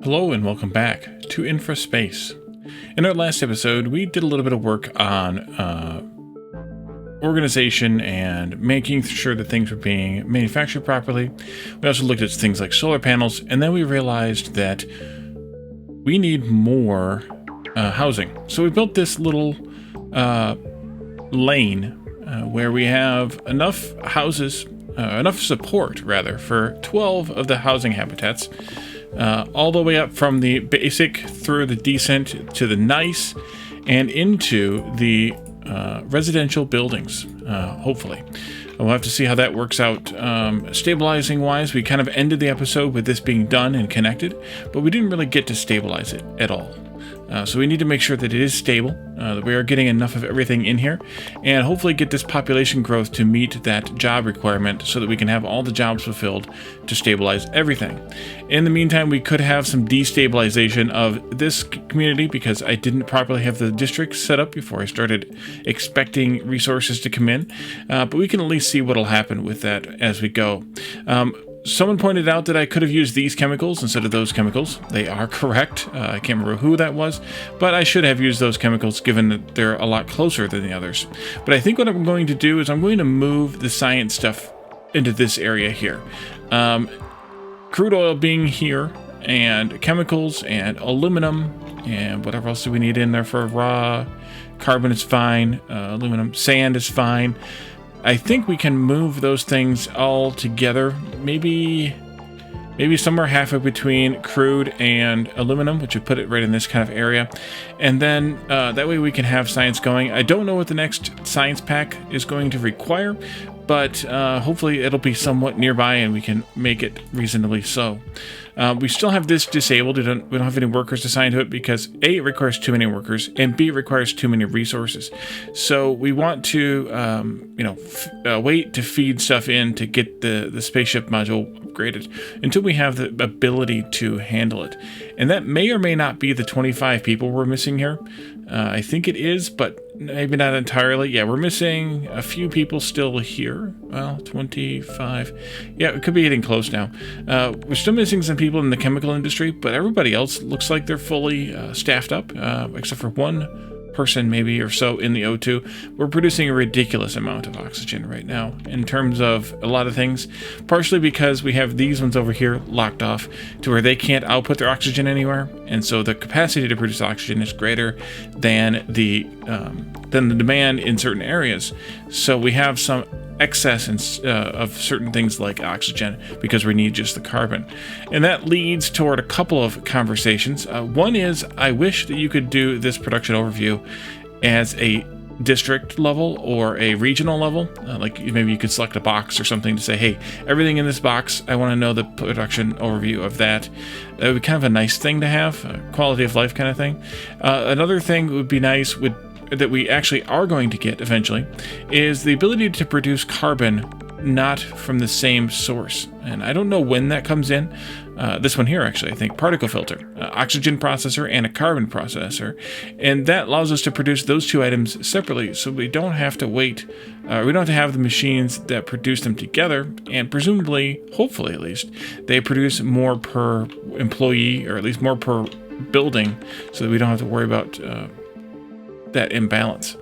Hello and welcome back to InfraSpace. In our last episode, we did a little bit of work on organization and making sure that things were being manufactured properly. We also looked at things like solar panels, and then we realized that we need more housing. So we built this little lane where we have enough houses, enough support rather, for 12 of the housing habitats. All the way up from the basic through the decent to the nice and into the residential buildings, hopefully. We'll have to see how that works out. Stabilizing wise, we kind of ended the episode with this being done and connected, but we didn't really get to stabilize it at all. So we need to make sure that it is stable, that we are getting enough of everything in here, and hopefully get this population growth to meet that job requirement so that we can have all the jobs fulfilled to stabilize everything. In the meantime, we could have some destabilization of this community because I didn't properly have the district set up before I started expecting resources to come in, but we can at least see what will happen with that as we go. Someone pointed out that I could have used these chemicals instead of those chemicals. They are correct. I can't remember who that was, but I should have used those chemicals given that they're a lot closer than the others. But I think what I'm going to do is I'm going to move the science stuff into this area here. Crude oil being here, and chemicals, and aluminum, and whatever else do we need in there for raw. Carbon is fine. Aluminum. Sand is fine. I think we can move those things all together, maybe somewhere halfway between crude and aluminum, which would put it right in this kind of area. And then that way we can have science going. I don't know what the next science pack is going to require, but hopefully it'll be somewhat nearby and we can make it reasonably so. We still have this disabled. We don't have any workers assigned to it because A, it requires too many workers, and B, it requires too many resources. So we want to, wait to feed stuff in to get the spaceship module upgraded until we have the ability to handle it. And that may or may not be the 25 people we're missing here. I think it is, but maybe not entirely. Yeah, we're missing a few people still here. Well, 25. Yeah, it could be getting close now. We're still missing some people in the chemical industry, but everybody else looks like they're fully staffed up, except for one person maybe or so in the O2. We're producing a ridiculous amount of oxygen right now in terms of a lot of things, partially because we have these ones over here locked off to where they can't output their oxygen anywhere, and so the capacity to produce oxygen is greater than the demand in certain areas. So we have some excess of certain things like oxygen because we need just the carbon. And that leads toward a couple of conversations. One is, I wish that you could do this production overview as a district level or a regional level. Like maybe you could select a box or something to say, hey, everything in this box, I want to know the production overview of that. That would be kind of a nice thing to have, a quality of life kind of thing. Another thing would be nice that we actually are going to get eventually is the ability to produce carbon not from the same source. And I don't know when that comes in. This one here, actually, I think, particle filter, oxygen processor, and a carbon processor. And that allows us to produce those two items separately, so we don't have to wait. We don't have to have the machines that produce them together, and presumably, hopefully at least, they produce more per employee, or at least more per building, so that we don't have to worry about that imbalance.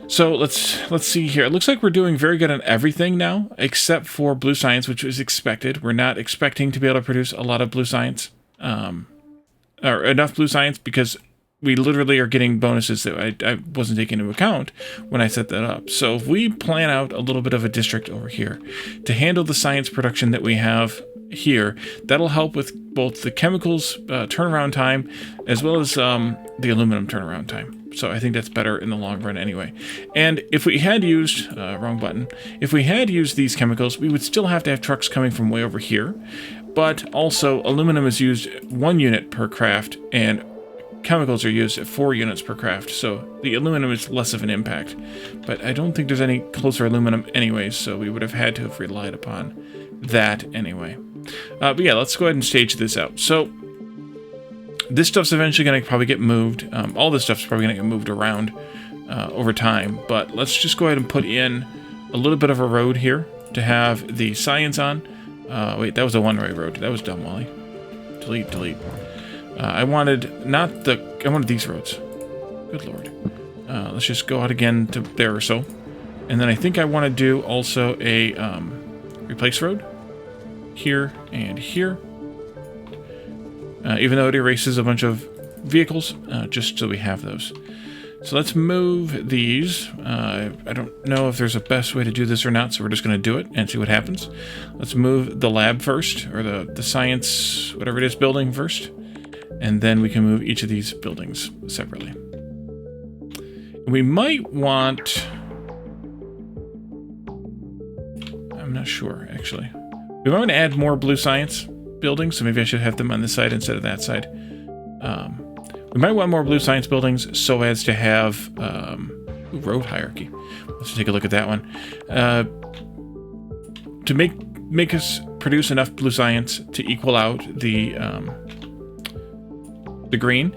So let's see here. It looks like we're doing very good on everything now, except for blue science, which was expected. We're not expecting to be able to produce a lot of blue science, or enough blue science, because we literally are getting bonuses that I wasn't taking into account when I set that up. So if we plan out a little bit of a district over here to handle the science production that we have here, that'll help with both the chemicals turnaround time as well as the aluminum turnaround time. So I think that's better in the long run anyway. And if we had used, if we had used these chemicals, we would still have to have trucks coming from way over here. But also aluminum is used 1 unit per craft and chemicals are used at 4 units per craft. So the aluminum is less of an impact. But I don't think there's any closer aluminum anyways, so we would have had to have relied upon that anyway. But yeah, let's go ahead and stage this out. So this stuff's eventually going to probably get moved. All this stuff's probably going to get moved around over time. But let's just go ahead and put in a little bit of a road here to have the science on. Wait, that was a one-way road. That was dumb, Wally. delete, delete. I wanted these roads. Good lord. Let's just go out again to there or so. And then I think I want to do also a replace road. Here and here. Even though it erases a bunch of vehicles, just so we have those. So let's move these. I don't know if there's a best way to do this or not, so we're just going to do it and see what happens. Let's move the lab first, or the science, whatever it is, building first. And then we can move each of these buildings separately. We might want... I'm not sure, actually. We might want to add more blue science buildings, so maybe I should have them on this side instead of that side. We might want more blue science buildings so as to have road hierarchy. Let's take a look at that one. To make us produce enough blue science to equal out the green,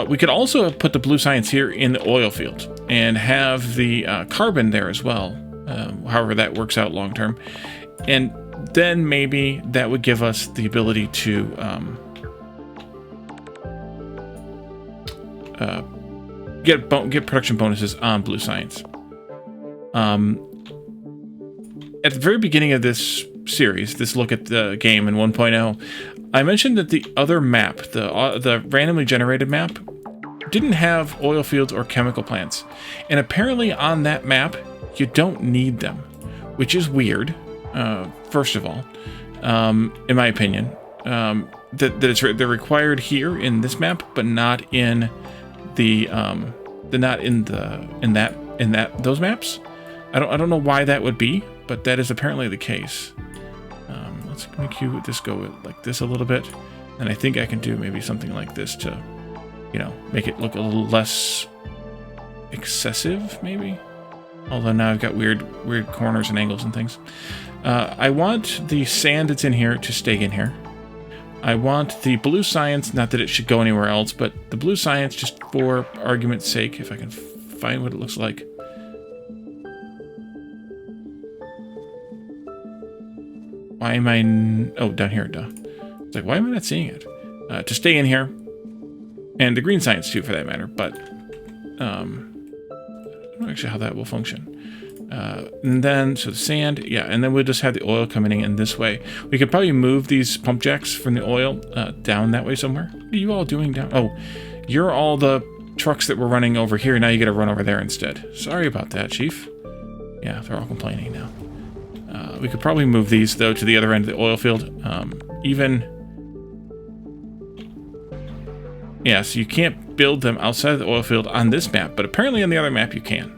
we could also put the blue science here in the oil field and have the carbon there as well. However that works out long term, and then maybe that would give us the ability to get production bonuses on blue science. At the very beginning of this series, this look at the game in 1.0, I mentioned that the other map, the randomly generated map, didn't have oil fields or chemical plants, and apparently on that map you don't need them, which is weird. First of all, in my opinion, they're required here in this map, but not in those maps. I don't know why that would be, but that is apparently the case. Let's make this go like this a little bit, and I think I can do maybe something like this to, make it look a little less excessive, maybe. Although now I've got weird corners and angles and things. I want the sand that's in here to stay in here. I want the blue science, not that it should go anywhere else, but the blue science, just for argument's sake, if I can find what it looks like. Why am I... Oh, down here, duh. It's like, why am I not seeing it? To stay in here. And the green science, too, for that matter, but... I don't know actually how that will function. And then, so the sand, yeah, and then we'll just have the oil coming in this way. We could probably move these pump jacks from the oil down that way somewhere. What are you all doing down? Oh, you're all the trucks that were running over here. Now you gotta run over there instead. Sorry about that, Chief. Yeah, they're all complaining now. We could probably move these, though, to the other end of the oil field. Yeah, so you can't build them outside of the oil field on this map, but apparently on the other map you can.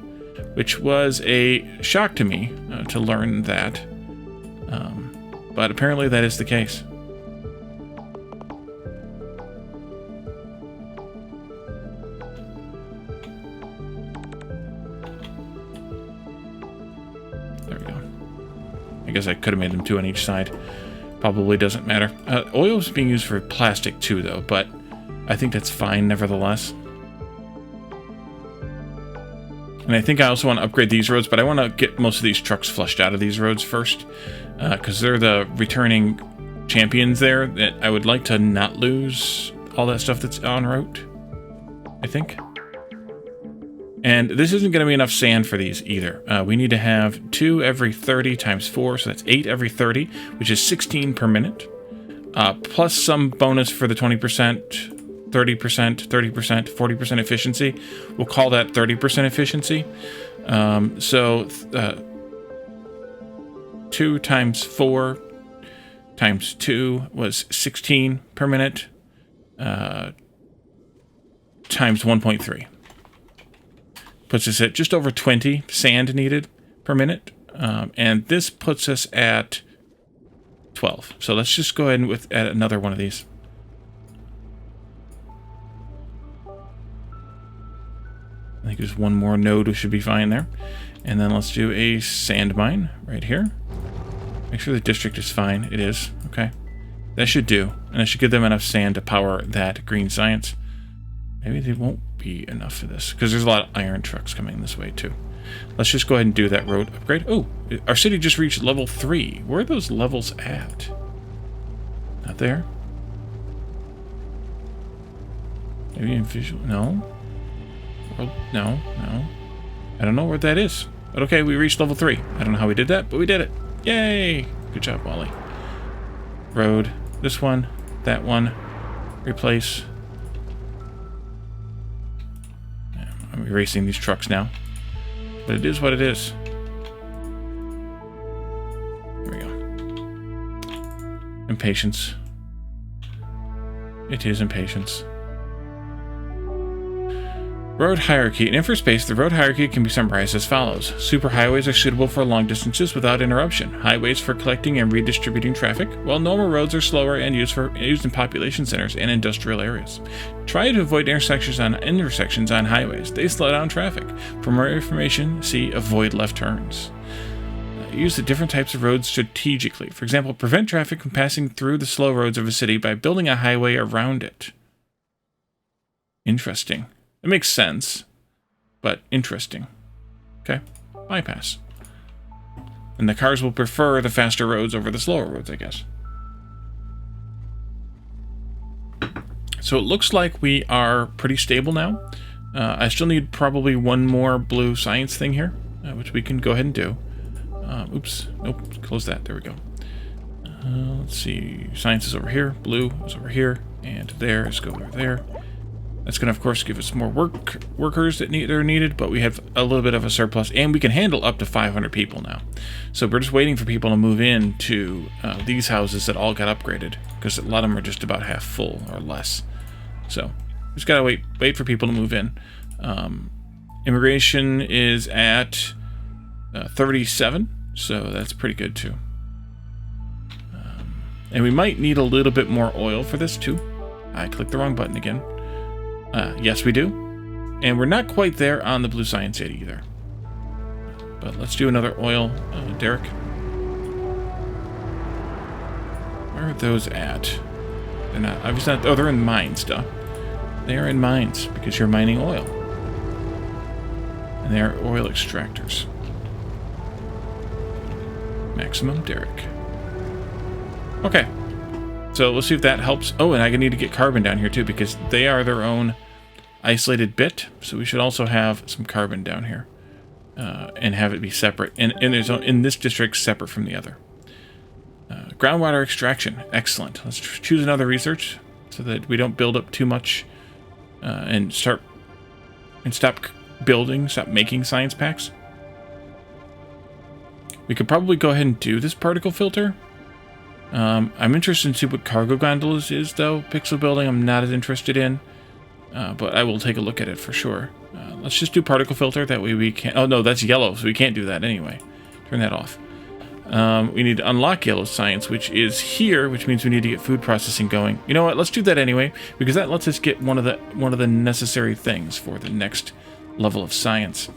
Which was a shock to me to learn that. But apparently that is the case. There we go. I guess I could have made them two on each side. Probably doesn't matter. Oil is being used for plastic too, though, but I think that's fine nevertheless. And I think I also want to upgrade these roads, but I want to get most of these trucks flushed out of these roads first, because they're the returning champions there that I would like to not lose all that stuff that's en route, I think. And this isn't going to be enough sand for these either. We need to have 2 every 30 times 4, so that's 8 every 30, which is 16 per minute, plus some bonus for the 20%. 30%, 30%, 40% efficiency. We'll call that 30% efficiency. 2 times 4 times 2 was 16 per minute, times 1.3. Puts us at just over 20 sand needed per minute. And this puts us at 12. So let's just go ahead and add another one of these. I think there's one more node who should be fine there. And then let's do a sand mine right here. Make sure the district is fine. It is. Okay. That should do. And that should give them enough sand to power that green science. Maybe they won't be enough for this, because there's a lot of iron trucks coming this way too. Let's just go ahead and do that road upgrade. Oh, our city just reached level 3. Where are those levels at? Not there. Maybe in visual. No. World, no. I don't know where that is. But okay, we reached level 3. I don't know how we did that, but we did it. Yay! Good job, Wally. Road. This one. That one. Replace. I'm erasing these trucks now. But it is what it is. Here we go. Impatience. It is impatience. Road hierarchy. In InfraSpace, the road hierarchy can be summarized as follows. Superhighways are suitable for long distances without interruption. Highways for collecting and redistributing traffic, while normal roads are slower and used in population centers and industrial areas. Try to avoid intersections on highways. They slow down traffic. For more information, see avoid left turns. Use the different types of roads strategically. For example, prevent traffic from passing through the slow roads of a city by building a highway around it. Interesting. It makes sense, but interesting. Okay, bypass. And the cars will prefer the faster roads over the slower roads, I guess. So it looks like we are pretty stable now. I still need probably one more blue science thing here, which we can go ahead and do. Oops, nope, close that, there we go. Let's see, science is over here, blue is over here, and there is go over there. That's going to, of course, give us more workers that are needed, but we have a little bit of a surplus, and we can handle up to 500 people now. So we're just waiting for people to move in to these houses that all got upgraded, because a lot of them are just about half full or less. So just got to wait for people to move in. Immigration is at 37, so that's pretty good too. And we might need a little bit more oil for this too. I clicked the wrong button again. Yes, we do. And we're not quite there on the blue science yet either. But let's do another oil, Derek. Where are those at? They're not, obviously not, oh, they're in mines, duh. They are in mines because you're mining oil. And they are oil extractors. Maximum Derek. Okay. So let's see if that helps. Oh, and I need to get carbon down here too because they are their own isolated bit. So we should also have some carbon down here and have it be separate. And there's in this district separate from the other. Groundwater extraction. Excellent. Let's choose another research so that we don't build up too much and stop making science packs. We could probably go ahead and do this particle filter. I'm interested in see what cargo gondolas is, though. Pixel building I'm not as interested in, but I will take a look at it for sure. Let's just do particle filter, that way we can't... Oh, no, that's yellow, so we can't do that anyway. Turn that off. We need to unlock yellow science, which is here, which means we need to get food processing going. You know what, let's do that anyway, because that lets us get one of the necessary things for the next level of science.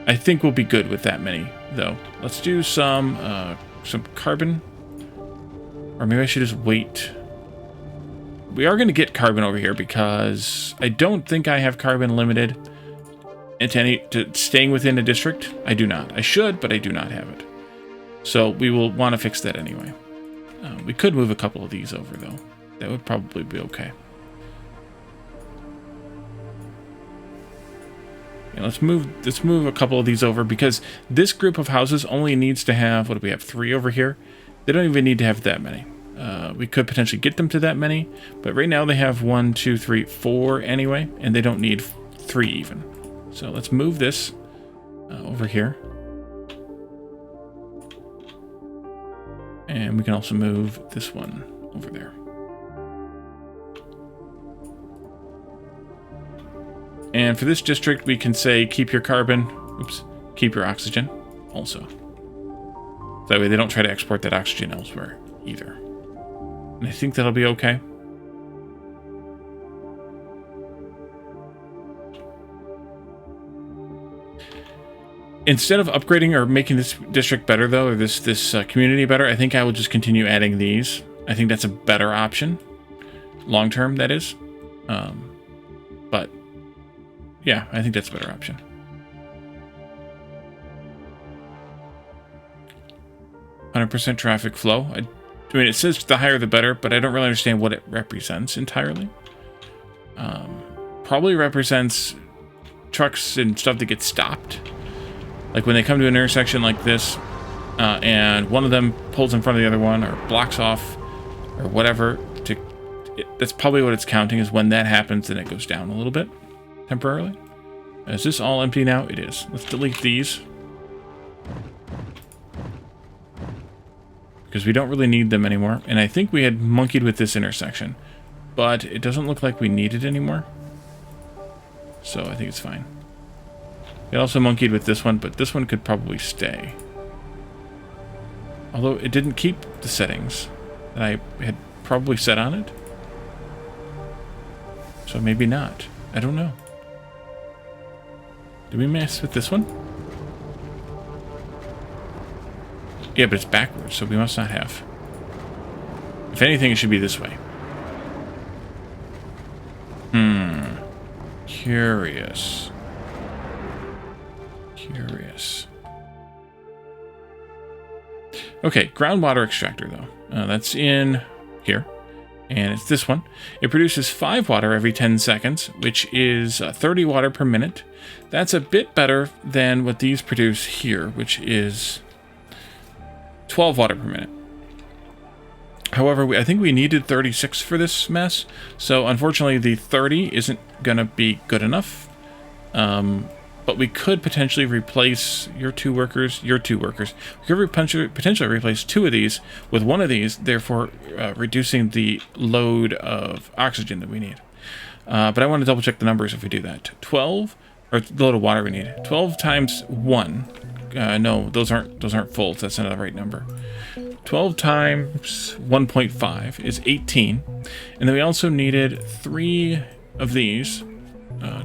I think we'll be good with that many, though. Let's do some carbon. Or maybe I should just wait. We are going to get carbon over here because I don't think I have carbon limited to staying within a district. I do not. I should, but I do not have it. So we will want to fix that anyway. We could move a couple of these over, though. That would probably be okay. Let's move a couple of these over because this group of houses only needs to have, what do we have, 3 over here? They don't even need to have that many. We could potentially get them to that many, but right now they have 1, 2, 3, 4 anyway, and they don't need 3 even. So let's move this over here. And we can also move this one over there. And for this district, we can say, keep your carbon, keep your oxygen also. That way they don't try to export that oxygen elsewhere either. And I think that'll be okay. Instead of upgrading or making this district better, though, or this community better, I think I will just continue adding these. I think that's a better option. Long term, that is. But... yeah, I think that's a better option. % traffic flow. I mean, it says the higher the better, but I don't really understand what it represents entirely. Probably represents trucks and stuff that get stopped. Like when they come to an intersection like this, and one of them pulls in front of the other one, or blocks off, or whatever. That's probably what it's counting, is when that happens, then it goes down a little bit, temporarily. Is this all empty now? It is. Let's delete these. Because we don't really need them anymore. And I think we had monkeyed with this intersection. But it doesn't look like we need it anymore. So I think it's fine. We also monkeyed with this one, but this one could probably stay. Although it didn't keep the settings that I had probably set on it. So maybe not. I don't know. Did we mess with this one? Yeah, but it's backwards, so we must not have. If anything, it should be this way. Curious. Curious. Okay, groundwater extractor, though. That's in here. And it's this one. It produces 5 water every 10 seconds, which is 30 water per minute. That's a bit better than what these produce here, which is 12 water per minute. However, I think we needed 36 for this mess, so unfortunately the 30 isn't going to be good enough. But we could potentially replace your 2 workers. We could potentially replace 2 of these with 1 of these, therefore reducing the load of oxygen that we need. But I want to double check the numbers if we do that. 12, or the load of water we need. 12 times 1. No, those aren't full. So that's not the right number. 12 times 1.5 is 18. And then we also needed 3 of these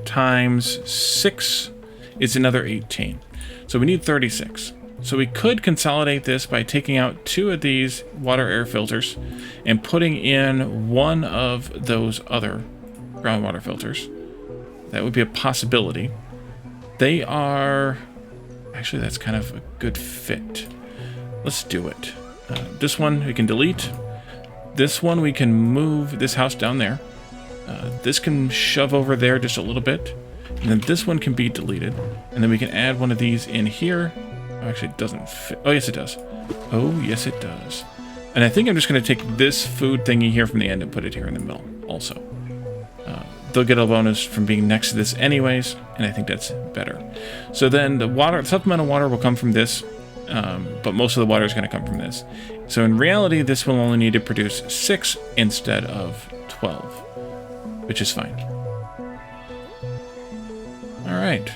times 6 is another 18. So we need 36. So we could consolidate this by taking out 2 of these water air filters and putting in 1 of those other groundwater filters. That would be a possibility. They are... Actually, that's kind of a good fit. Let's do it. This one we can delete. This one we can move this house down there. This can shove over there just a little bit. And then this one can be deleted. And then we can add one of these in here. Oh, actually, it doesn't fit. Oh, yes, it does. Oh, yes, it does. And I think I'm just going to take this food thingy here from the end and put it here in the middle also. They'll get a bonus from being next to this anyways, and I think that's better. So then the water, supplemental water will come from this, but most of the water is going to come from this. So in reality, this will only need to produce 6 instead of 12, which is fine. All right.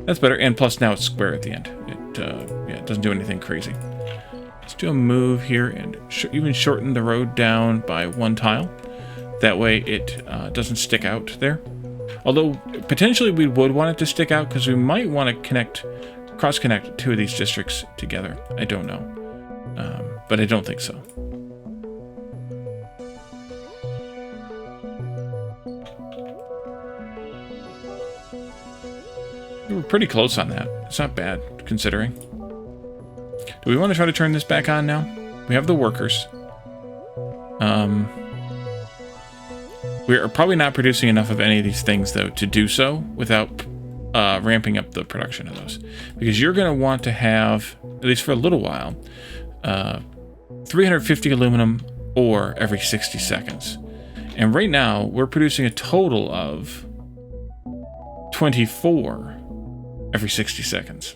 That's better, and plus now it's square at the end. It doesn't do anything crazy. Let's do a move here and even shorten the road down by 1 tile. That way it doesn't stick out there. Although, potentially we would want it to stick out because we might want to cross-connect 2 of these districts together. I don't know. But I don't think so. We were pretty close on that. It's not bad, considering. Do we want to try to turn this back on now? We have the workers. We're probably not producing enough of any of these things, though, to do so without ramping up the production of those. Because you're going to want to have, at least for a little while, 350 aluminum ore every 60 seconds. And right now, we're producing a total of 24 every 60 seconds.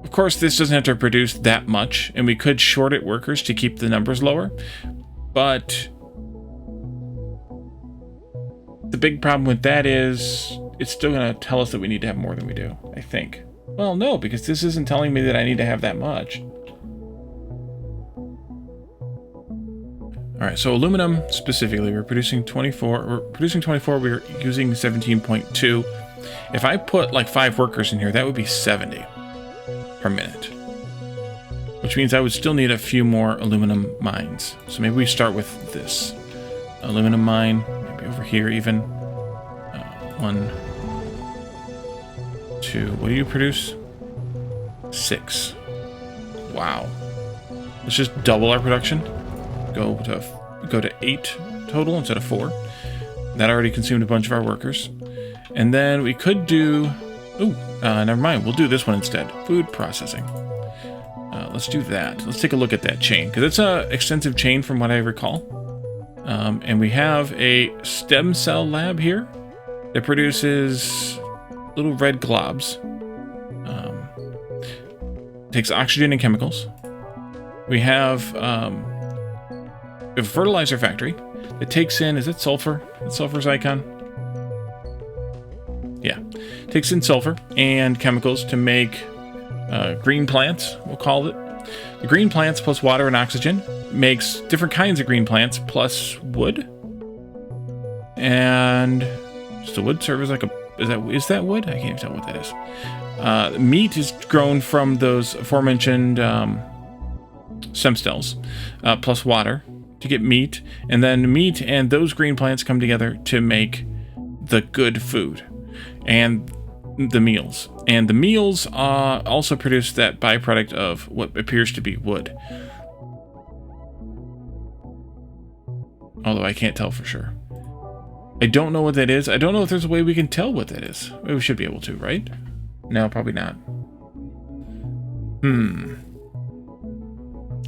Of course, this doesn't have to produce that much, and we could short it workers to keep the numbers lower, but the big problem with that is it's still going to tell us that we need to have more than we do, I think. Well, no, because this isn't telling me that I need to have that much. All right, so aluminum specifically, we're producing 24. We're using 17.2. If I put like 5 workers in here, that would be 70 per minute, which means I would still need a few more aluminum mines. So maybe we start with this aluminum mine, maybe over here even. 1, 2. What do you produce? 6. Wow. Let's just double our production. Go to 8 total instead of 4. That already consumed a bunch of our workers. And then we could do... never mind. We'll do this one instead. Food processing. Let's do that. Let's take a look at that chain, because it's an extensive chain from what I recall. And we have a stem cell lab here that produces little red globs. Takes oxygen and chemicals. We have a fertilizer factory that takes in, is it sulfur? Is sulfur's icon? Yeah. Takes in sulfur and chemicals to make green plants, we'll call it. The green plants plus water and oxygen makes different kinds of green plants plus wood. And does the wood serve as like a... Is that wood? I can't even tell what that is. Meat is grown from those aforementioned stem cells plus water to get meat. And then meat and those green plants come together to make the good food and the meals. And the meals also produce that byproduct of what appears to be wood. Although I can't tell for sure. I don't know what that is. I don't know if there's a way we can tell what that is. We should be able to, right? No, probably not.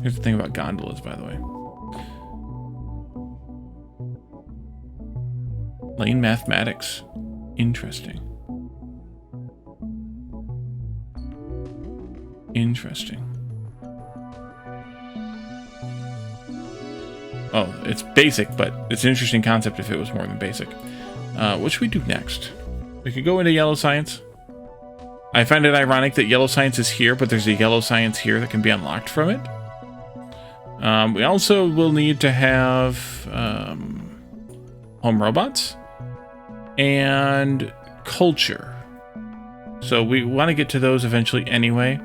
Here's the thing about gondolas, by the way. Lane mathematics. Interesting. Interesting. Oh, it's basic, but it's an interesting concept if it was more than basic. What should we do next? We could go into yellow science. I find it ironic that yellow science is here, but there's a yellow science here that can be unlocked from it. We also will need to have home robots and culture. So we want to get to those eventually anyway.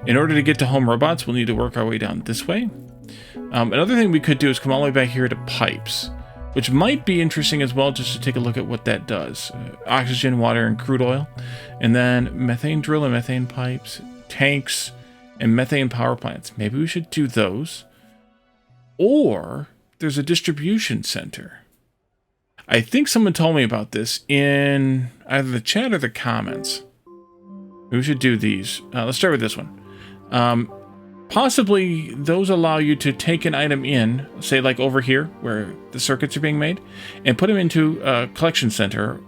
In order to get to home robots, we'll need to work our way down this way. Another thing we could do is come all the way back here to pipes, which might be interesting as well, just to take a look at what that does. Oxygen, water, and crude oil. And then methane drill and methane pipes, tanks, and methane power plants. Maybe we should do those. Or there's a distribution center. I think someone told me about this in either the chat or the comments. We should do these. Let's start with this one. Possibly those allow you to take an item in, say like over here where the circuits are being made, and put them into a collection center,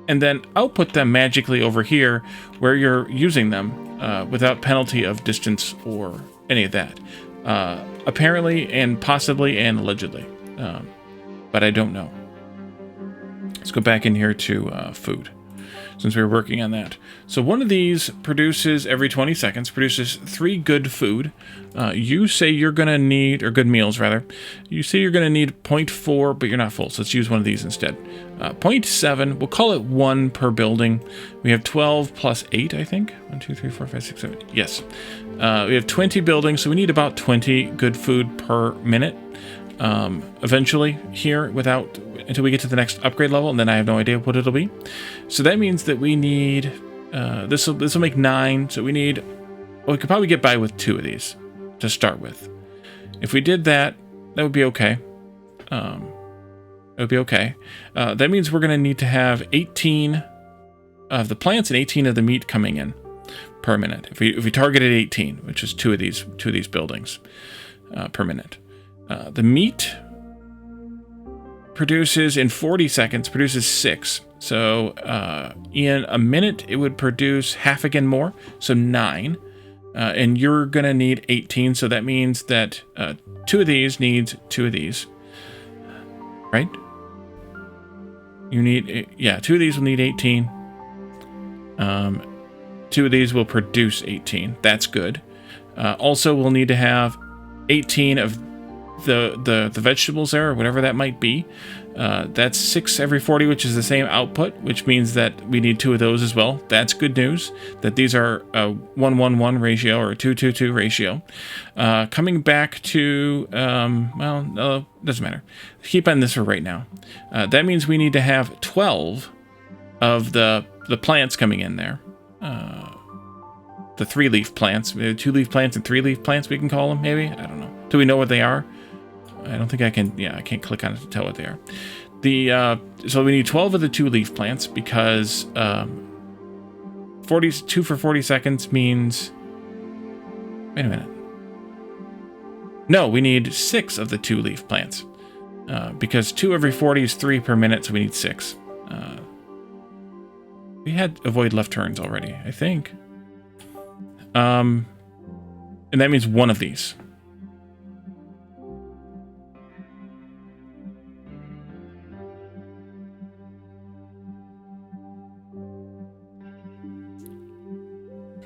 and then output them magically over here where you're using them without penalty of distance or any of that. Apparently and possibly and allegedly. But I don't know. Let's go back in here to food, since we were working on that. So one of these produces every 20 seconds, produces 3 good food. You say you're going to need, or good meals rather, you say you're going to need 0.4, but you're not full, so let's use one of these instead. 0.7, we'll call it 1 per building. We have 12 plus 8, I think. 1, 2, 3, 4, 5, 6, 7, yes. We have 20 buildings, so we need about 20 good food per minute. Eventually here until we get to the next upgrade level, and then I have no idea what it'll be. So that means that we need this will make 9, so we need, well, we could probably get by with 2 of these to start with. If we did that, that would be okay. That would be okay. That means we're going to need to have 18 of the plants and 18 of the meat coming in per minute. If we targeted 18, which is 2 of these buildings per minute. The meat produces in 40 seconds, produces 6. So in a minute, it would produce half again more, so 9. And you're going to need 18, so that means that 2 of these needs 2 of these. Right? You need, yeah, 2 of these will need 18. 2 of these will produce 18. That's good. Also, we'll need to have 18 of the vegetables there, or whatever that might be. That's 6 every 40, which is the same output, which means that we need 2 of those as well. That's good news, that these are a 1-1-1 ratio or a 2-2-2 ratio. Coming back to, doesn't matter. Keep on this for right now. That means we need to have 12 of the plants coming in there. The 3-leaf plants, 2-leaf plants and 3-leaf plants, we can call them, maybe? I don't know. Do we know what they are? I don't think I can. Yeah, I can't click on it to tell what they are. So we need 12 of the 2-leaf plants because 2 for 40 seconds means. Wait a minute. No, we need 6 of the 2-leaf plants because 2 every 40 is 3 per minute, so we need 6. We had avoid left turns already, I think. And that means 1 of these.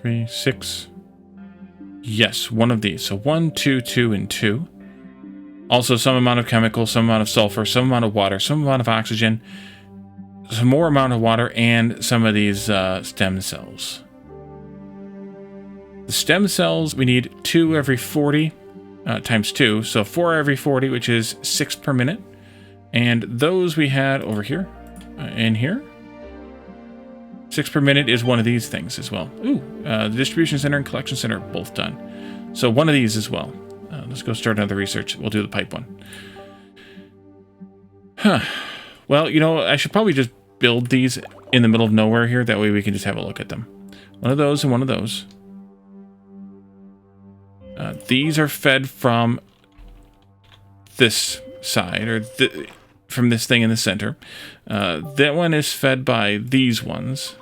Three, 6. Yes, 1 of these. So 1, 2, 2, and 2. Also some amount of chemical, some amount of sulfur, some amount of water, some amount of oxygen, some more amount of water, and some of these stem cells. The stem cells, we need 2 every 40 times 2. So 4 every 40, which is 6 per minute. And those we had over here and here. 6 per minute is 1 of these things as well. Ooh, the distribution center and collection center are both done. So 1 of these as well. Let's go start another research. We'll do the pipe one. Huh. Well, you know, I should probably just build these in the middle of nowhere here. That way we can just have a look at them. 1 of those and 1 of those. These are fed from this side, or from this thing in the center. That one is fed by these ones.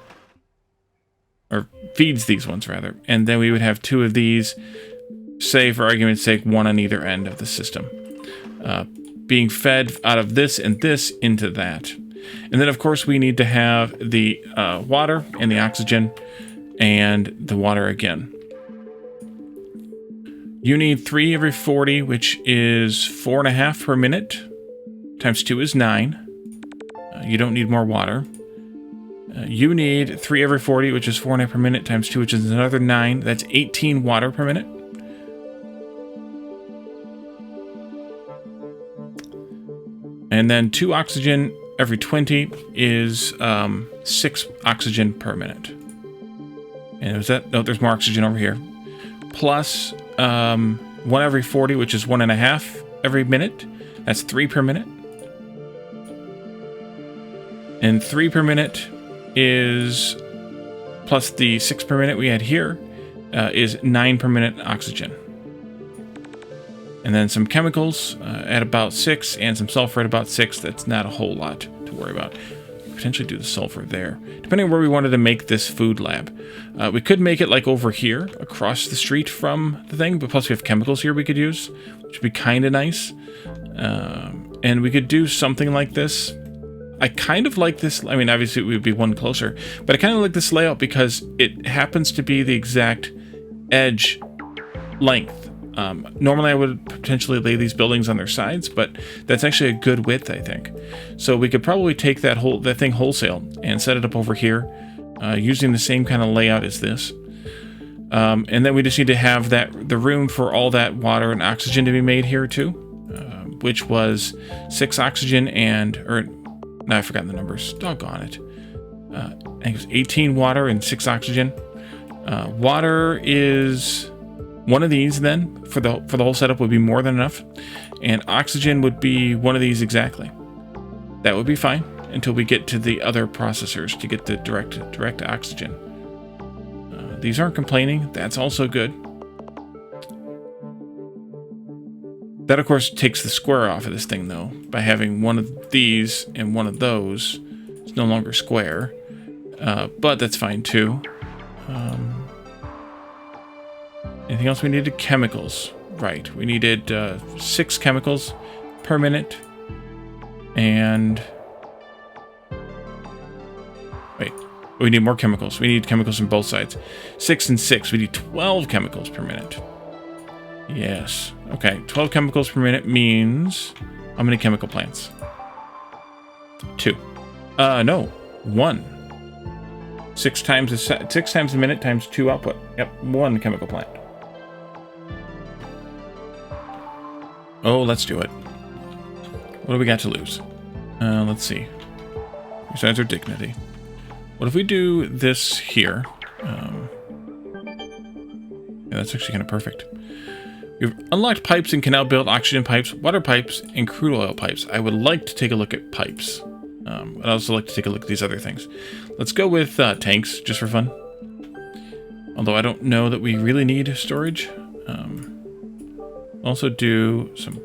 Or feeds these ones, rather. And then we would have 2 of these, say, for argument's sake, 1 on either end of the system. Being fed out of this and this into that. And then, of course, we need to have the water and the oxygen and the water again. You need 3 every 40, which is 4.5 per minute. Times 2 is 9. You don't need more water. You need 3 every 40, which is 4.5 per minute, times 2, which is another 9. That's 18 water per minute. And then 2 oxygen every 20 is 6 oxygen per minute. And was that? No, there's more oxygen over here. Plus 1 every 40, which is 1.5 every minute. That's 3 per minute. And 3 per minute is, plus the 6 per minute we had here, is 9 per minute oxygen. And then some chemicals at about 6, and some sulfur at about 6. That's not a whole lot to worry about. Potentially do the sulfur there, depending on where we wanted to make this food lab. We could make it like over here, across the street from the thing, but plus we have chemicals here we could use, which would be kind of nice. And we could do something like this. I kind of like this. I mean, obviously it would be 1 closer, but I kind of like this layout because it happens to be the exact edge length. Normally I would potentially lay these buildings on their sides, but that's actually a good width, I think. So we could probably take that thing wholesale and set it up over here, using the same kind of layout as this. And then we just need to have the room for all that water and oxygen to be made here too, which was 6 oxygen no, I've forgotten the numbers. Doggone it. I think it was 18 water and 6 oxygen. Water is 1 of these then, for the whole setup would be more than enough. And oxygen would be 1 of these exactly. That would be fine until we get to the other processors to get the direct oxygen. These aren't complaining. That's also good. That, of course, takes the square off of this thing, though. By having 1 of these and 1 of those, it's no longer square. But that's fine, too. Anything else we needed? Chemicals. Right. We needed 6 chemicals per minute. And... wait. We need more chemicals. We need chemicals from both sides. 6 and 6. We need 12 chemicals per minute. Yes. Okay. 12 chemicals per minute means... how many chemical plants? 2. No. 1. 6 times a minute times 2 output. Yep. 1 chemical plant. Oh, let's do it. What do we got to lose? Let's see. Besides our dignity. What if we do this here? Yeah, that's actually kind of perfect. You've unlocked pipes and can now build oxygen pipes, water pipes, and crude oil pipes. I would like to take a look at pipes. I'd also like to take a look at these other things. Let's go with tanks, just for fun. Although I don't know that we really need storage. Also do some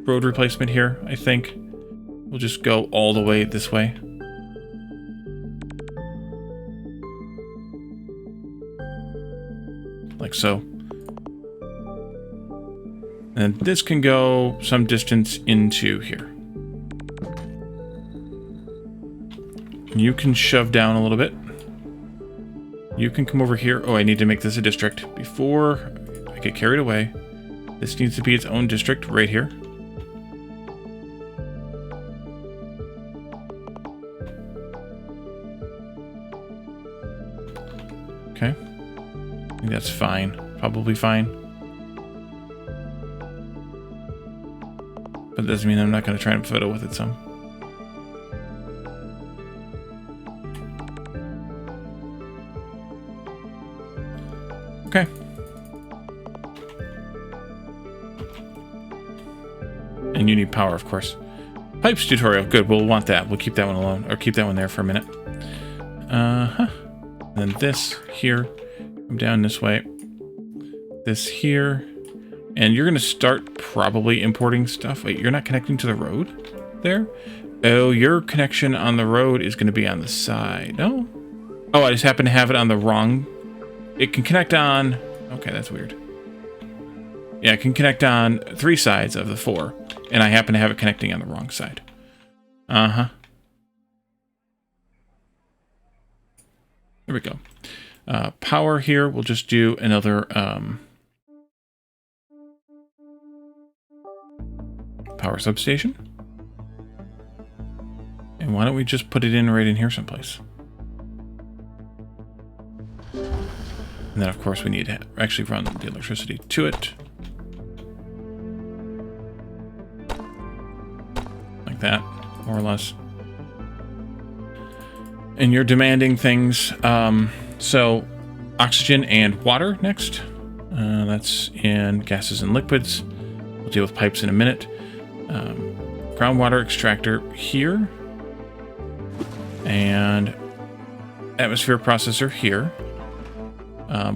road replacement here, I think. We'll just go all the way this way. Like so. And this can go some distance into here. You can shove down a little bit. You can come over here. Oh, I need to make this a district before I get carried away. This needs to be its own district right here. Okay. I think that's fine. Probably fine. But that doesn't mean I'm not going to try and fiddle with it some. Okay. And you need power, of course. Pipes tutorial. Good. We'll want that. We'll keep that one alone. Or keep that one there for a minute. Then this here. Come down this way. This here. And you're going to start probably importing stuff. Wait, you're not connecting to the road there? Oh, your connection on the road is going to be on the side. No? Oh, I just happen to have it on the wrong... It can connect on... Okay, that's weird. Yeah, it can connect on 3 sides of the 4. And I happen to have it connecting on the wrong side. Uh-huh. There we go. Power here, we'll just do another... power substation. And why don't we just put it in right in here someplace? And then, of course, we need to actually run the electricity to it. Like that, more or less. And you're demanding things. So, oxygen and water next. That's in gases and liquids. We'll deal with pipes in a minute. Groundwater extractor here. And atmosphere processor here.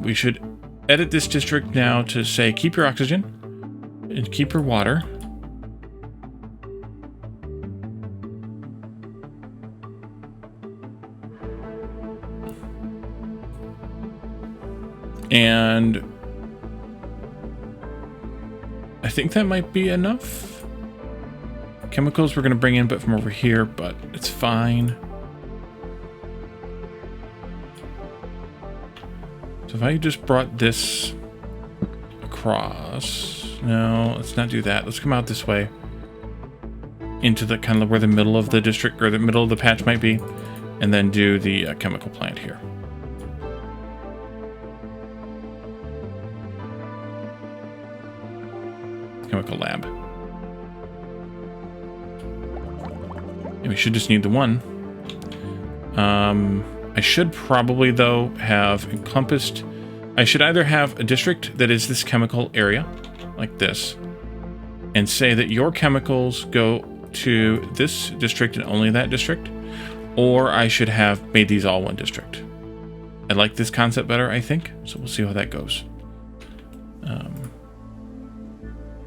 We should edit this district now to say keep your oxygen and keep your water. And I think that might be enough. Chemicals we're going to bring in, but from over here, but it's fine. So if I just brought this across, no, let's not do that. Let's come out this way into the kind of where the middle of the district or the middle of the patch might be, and then do the chemical plant here. Chemical lab. And we should just need the one. I should probably, though, have encompassed... I should either have a district that is this chemical area, like this, and say that your chemicals go to this district and only that district, or I should have made these all one district. I like this concept better, I think, so we'll see how that goes.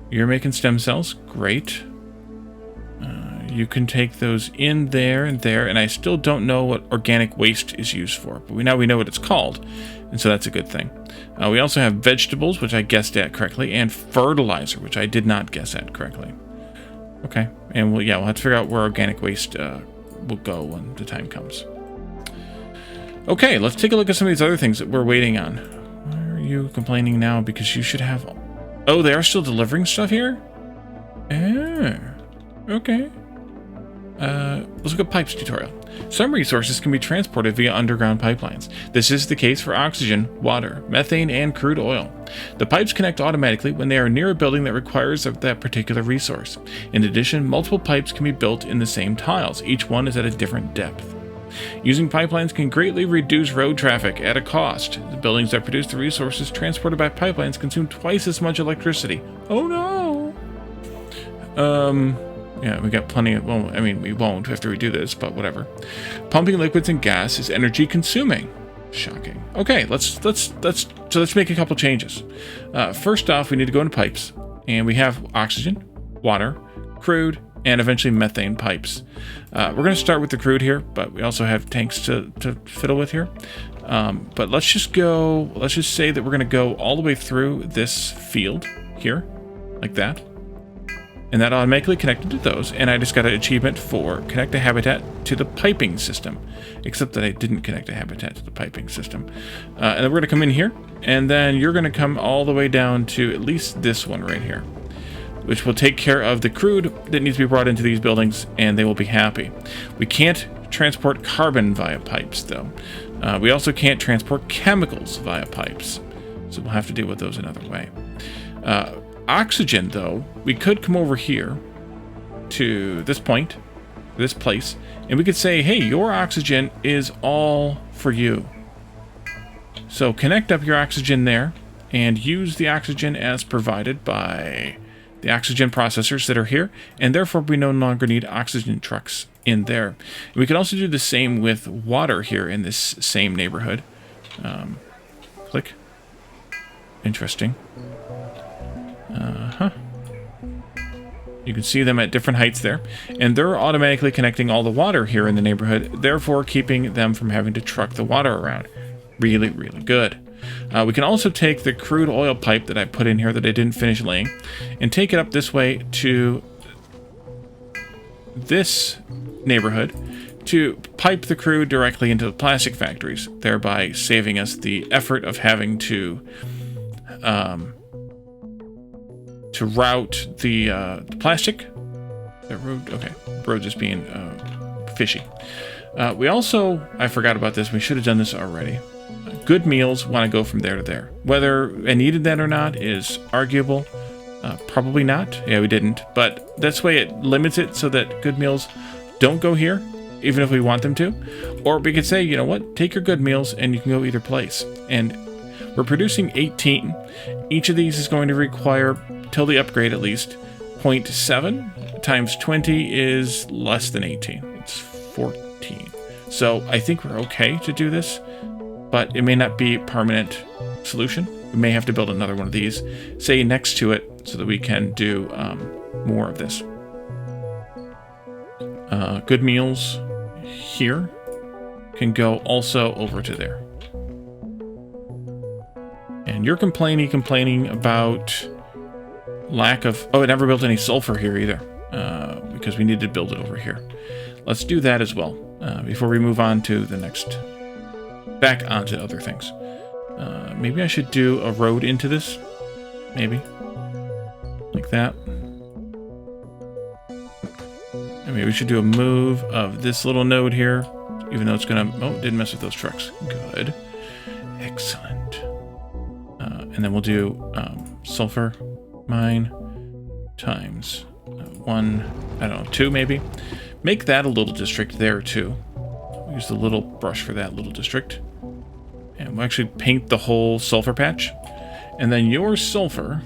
You're making stem cells. Great. You can take those in there and there, and I still don't know what organic waste is used for, but now we know what it's called, and so that's a good thing. We also have vegetables, which I guessed at correctly, and fertilizer, which I did not guess at correctly. Okay, and we'll have to figure out where organic waste will go when the time comes. Okay, let's take a look at some of these other things that we're waiting on. Why are you complaining now? Because you should have... Oh, they are still delivering stuff here? Okay. Let's look at pipes tutorial. Some resources can be transported via underground pipelines. This is the case for oxygen, water, methane, and crude oil. The pipes connect automatically when they are near a building that requires that particular resource. In addition, multiple pipes can be built in the same tiles. Each one is at a different depth. Using pipelines can greatly reduce road traffic at a cost. The buildings that produce the resources transported by pipelines consume twice as much electricity. Oh no! Yeah, we got plenty of... Well, I mean, we won't after we do this, but whatever. Pumping liquids and gas is energy consuming. Shocking. Okay, let's make a couple changes. First off, we need to go into pipes, and we have oxygen, water, crude, and eventually methane pipes. We're going to start with the crude here, but we also have tanks to fiddle with here. But let's just say that we're going to go all the way through this field here, like that. And that automatically connected to those, and I just got an achievement for connect a habitat to the piping system, except that I didn't connect a habitat to the piping system. And then we're going to come in here, and then you're going to come all the way down to at least this one right here, which will take care of the crude that needs to be brought into these buildings, and they will be happy. We can't transport carbon via pipes, though. We also can't transport chemicals via pipes, so we'll have to deal with those another way. Oxygen, though, we could come over here to this point, this place, and we could say, hey, your oxygen is all for you. So connect up your oxygen there and use the oxygen as provided by the oxygen processors that are here, and therefore we no longer need oxygen trucks in there. We can also do the same with water here in this same neighborhood. Click. Interesting. You can see them at different heights there, and they're automatically connecting all the water here in the neighborhood, therefore keeping them from having to truck the water around. Really, really good. We can also take the crude oil pipe that I put in here that I didn't finish laying, and take it up this way to this neighborhood to pipe the crude directly into the plastic factories, thereby saving us the effort of having to route the plastic. The road, okay, the road just being fishy. We also, I forgot about this, we should have done this already. Good meals want to go from there to there. Whether I needed that or not is arguable. Probably not. Yeah, we didn't. But that's the way it limits it so that good meals don't go here, even if we want them to. Or we could say, you know what, take your good meals and you can go either place. And we're producing 18. Each of these is going to require, till the upgrade at least, 0.7 times 20 is less than 18. It's 14. So I think we're okay to do this, but it may not be a permanent solution. We may have to build another one of these, say next to it, so that we can do more of this. Good meals here can go also over to there. And you're complaining about lack of... Oh, it never built any sulfur here either, because we need to build it over here. Let's do that as well, before we move on to the next... Back onto other things. Maybe I should do a road into this. Maybe. Like that. And maybe we should do a move of this little node here, even though it's gonna... Oh, didn't mess with those trucks. Good. Excellent. And then we'll do sulfur mine times 1, I don't know, 2 maybe. Make that a little district there too. Use the little brush for that little district. And we'll actually paint the whole sulfur patch. And then your sulfur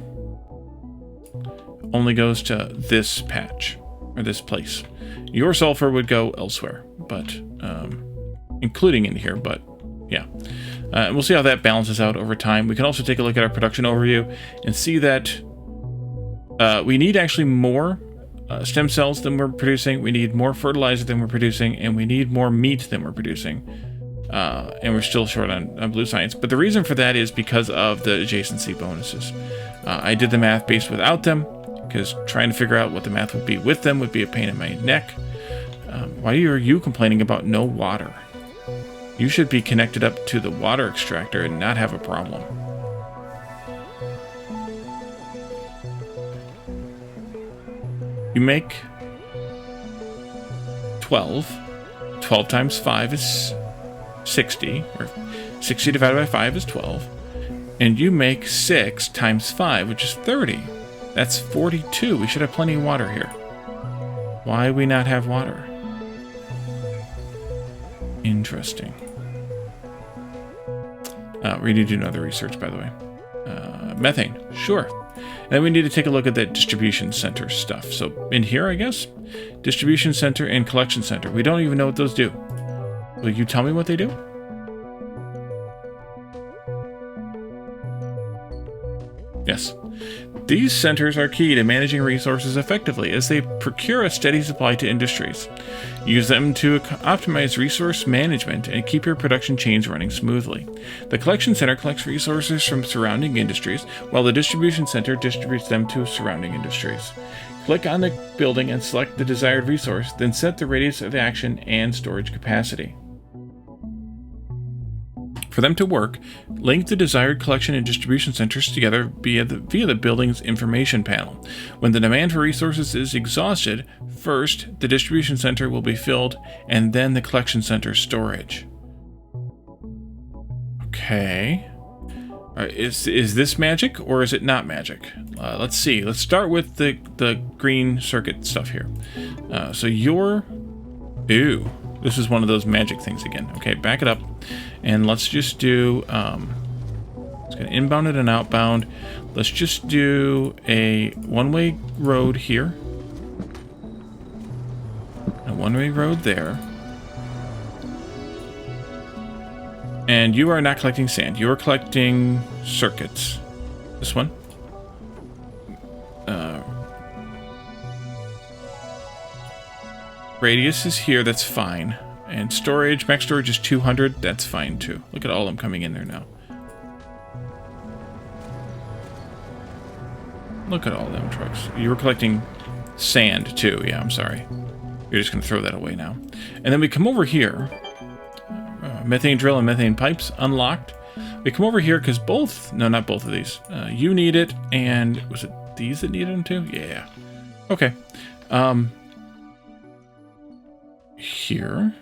only goes to this patch, or this place. Your sulfur would go elsewhere, but including in here, but yeah. And we'll see how that balances out over time. We can also take a look at our production overview and see that we need actually more stem cells than we're producing, we need more fertilizer than we're producing, and we need more meat than we're producing. And we're still short on blue science. But the reason for that is because of the adjacency bonuses. I did the math based without them, because trying to figure out what the math would be with them would be a pain in my neck. Why are you complaining about no water? You should be connected up to the water extractor and not have a problem. You make 12. 12 times 5 is 60, or 60 divided by 5 is 12. And you make 6 times 5, which is 30. That's 42. We should have plenty of water here. Why we not have water? Interesting. We need to do another research, by the way. Methane, sure. And then we need to take a look at that distribution center stuff. So in here, I guess, distribution center and collection center. We don't even know what those do. Will you tell me what they do? Yes. These centers are key to managing resources effectively as they procure a steady supply to industries. Use them to optimize resource management and keep your production chains running smoothly. The collection center collects resources from surrounding industries, while the distribution center distributes them to surrounding industries. Click on the building and select the desired resource, then set the radius of action and storage capacity. For them to work, link the desired collection and distribution centers together via the building's information panel. When the demand for resources is exhausted, first the distribution center will be filled, and then the collection center storage. Okay. Is this magic, or is it not magic? Let's see. Let's start with the green circuit stuff here. So you're... Ooh. This is one of those magic things again. Okay, back it up. And let's just do... it's going to inbound it and outbound. Let's just do a one-way road here. A one-way road there. And you are not collecting sand. You are collecting circuits. This one. Radius is here, that's fine. And storage, max storage is 200, that's fine too. Look at all of them coming in there now. Look at all them trucks. You were collecting sand too, yeah, I'm sorry. You're just going to throw that away now. And then we come over here. Methane drill and methane pipes unlocked. We come over here because both, no, not both of these. You need it, and was it these that needed them too? Yeah. Okay. Here,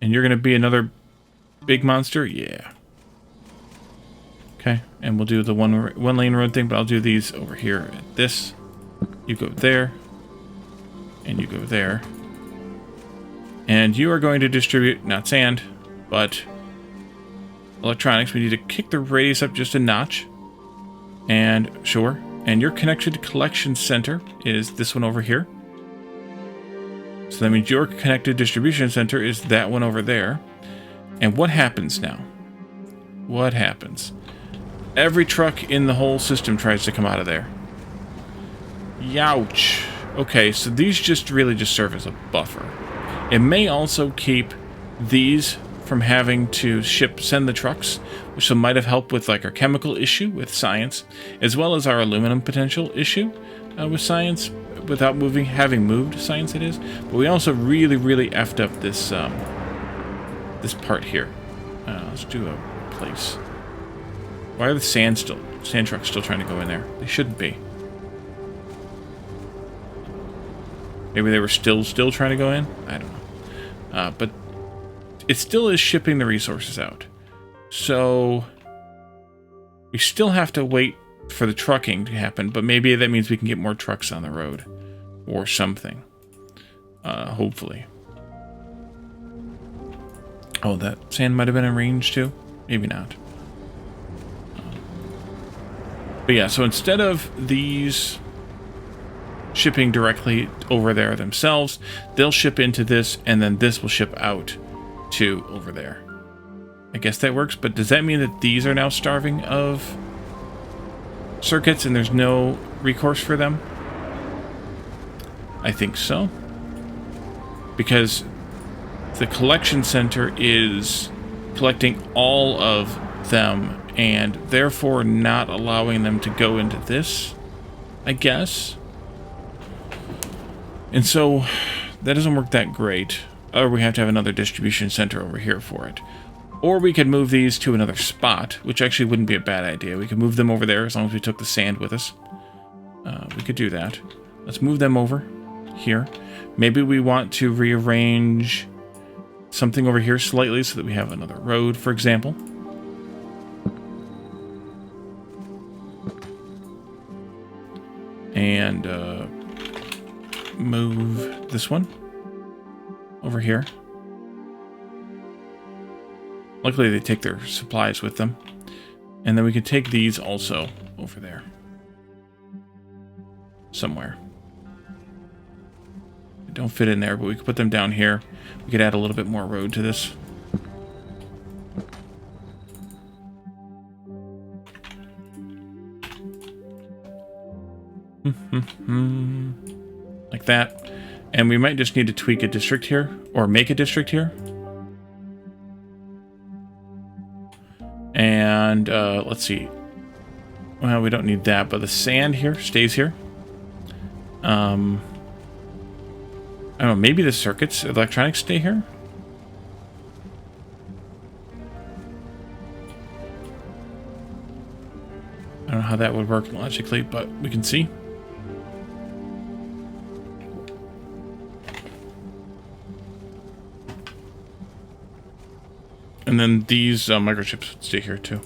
and you're gonna be another big monster, yeah. Okay, and we'll do the one lane road thing, but I'll do these over here. This, you go there, and you go there, and you are going to distribute not sand, but electronics. We need to kick the radius up just a notch, and sure. And your connected collection center is this one over here. So that means your connected distribution center is that one over there. And what happens now? What happens? Every truck in the whole system tries to come out of there. Youch. Okay, so these just really just serve as a buffer. It may also keep these from having to send the trucks, which might have helped with like our chemical issue with science, as well as our aluminum potential issue with science. Without having moved science, it is. But we also really effed up this this part here. Let's do a place. Why are the sand trucks still trying to go in there? They shouldn't be. Maybe they were still trying to go in. I don't know. But it still is shipping the resources out. So we still have to wait for the trucking to happen, but maybe that means we can get more trucks on the road or something. Hopefully. Oh, that sand might have been in range too. Maybe not. But yeah, so instead of these shipping directly over there themselves, they'll ship into this, and then this will ship out to over there. I guess that works, but does that mean that these are now starving of circuits and there's no recourse for them? I think so. Because the collection center is collecting all of them and therefore not allowing them to go into this, I guess. And so that doesn't work that great. Or we have to have another distribution center over here for it. Or we could move these to another spot, which actually wouldn't be a bad idea. We could move them over there as long as we took the sand with us. We could do that. Let's move them over here. Maybe we want to rearrange something over here slightly so that we have another road, for example. And move this one. over here. Luckily, they take their supplies with them. And then we can take these also over there. Somewhere. They don't fit in there, but we could put them down here. We could add a little bit more road to this. Like that. And we might just need to tweak a district here, or make a district here. And let's see. Well, we don't need that, but the sand here stays here. I don't know, maybe the circuits, electronics stay here? I don't know how that would work logically, but we can see. And then these microchips would stay here too.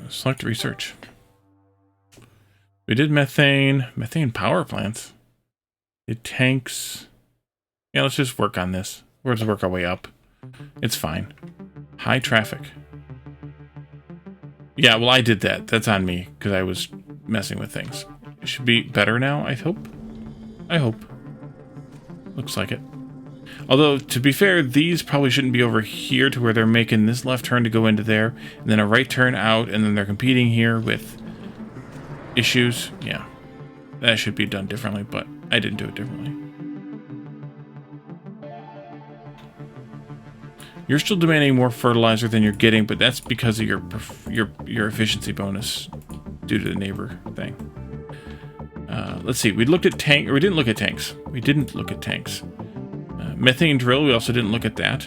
Select research. We did methane power plants. Did tanks. Yeah, let's just work on this. We'll just work our way up. It's fine. High traffic. Yeah, well, I did that. That's on me because I was messing with things. It should be better now, I hope. I hope. Looks like it. Although, to be fair, these probably shouldn't be over here to where they're making this left turn to go into there, and then a right turn out, and then they're competing here with issues. Yeah, that should be done differently, but I didn't do it differently. You're still demanding more fertilizer than you're getting, but that's because of your efficiency bonus due to the neighbor thing. Let's see. We looked at tank, or we didn't look at tanks. We didn't look at tanks. Methane drill, we also didn't look at that.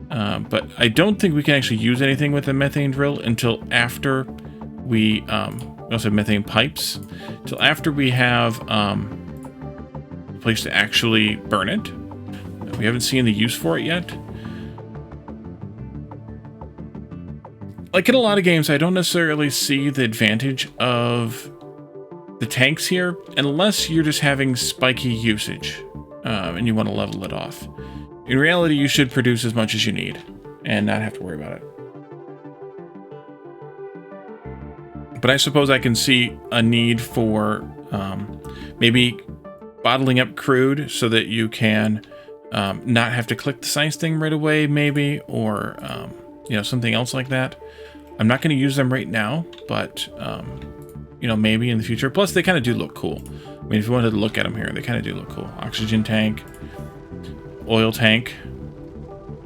But I don't think we can actually use anything with the methane drill until after we also have methane pipes. Until after we have a place to actually burn it. We haven't seen the use for it yet. Like in a lot of games, I don't necessarily see the advantage of the tanks here unless you're just having spiky usage. And you want to level it off. In reality, you should produce as much as you need and not have to worry about it. But I suppose I can see a need for maybe bottling up crude so that you can not have to click the science thing right away, maybe, or you know, something else like that. I'm not going to use them right now, but you know, maybe in the future. Plus, they kind of do look cool. I mean, if you wanted to look at them here, they kind of do look cool. Oxygen tank, oil tank,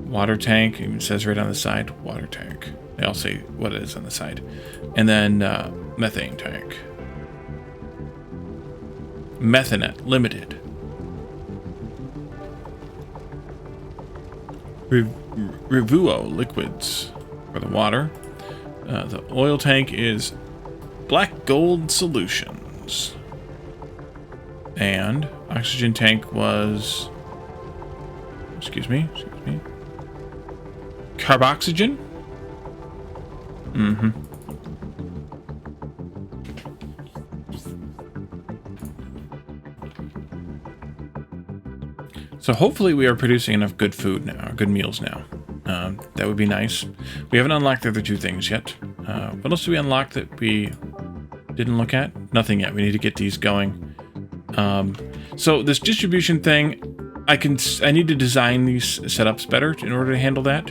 water tank. It even says right on the side, water tank. They all say what it is on the side. And then methane tank. Methanet Limited. Revuo liquids for the water. The oil tank is Black Gold Solutions. And oxygen tank was, excuse me, carboxygen? Mm-hmm. So hopefully we are producing enough good food now, good meals now. That would be nice. We haven't unlocked the other two things yet. What else did we unlock that we didn't look at? Nothing yet. We need to get these going. So this distribution thing, I need to design these setups better in order to handle that.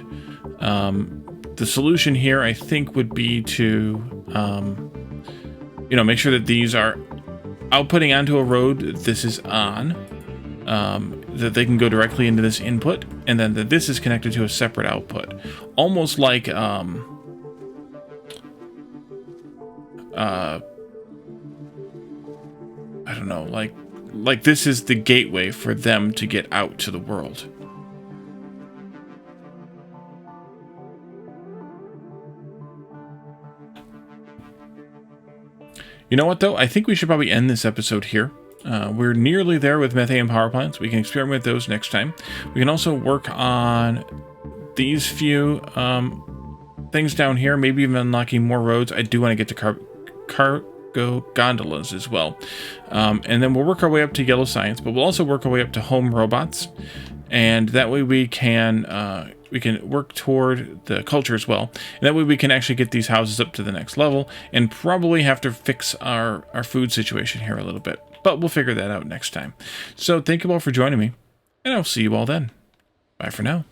The solution here, I think, would be to, you know, make sure that these are outputting onto a road that this is on, that they can go directly into this input, and then that this is connected to a separate output. Almost like, I don't know, like this is the gateway for them to get out to the world. You know what, though? I think we should probably end this episode here. We're nearly there with methane power plants. We can experiment with those next time. We can also work on these few things down here, maybe even unlocking more roads. I do want to get to cargo gondolas as well. And then we'll work our way up to yellow science, but we'll also work our way up to home robots. And that way we can work toward the culture as well. And that way we can actually get these houses up to the next level, and probably have to fix our food situation here a little bit. But we'll figure that out next time. So thank you all for joining me, and I'll see you all then. Bye for now.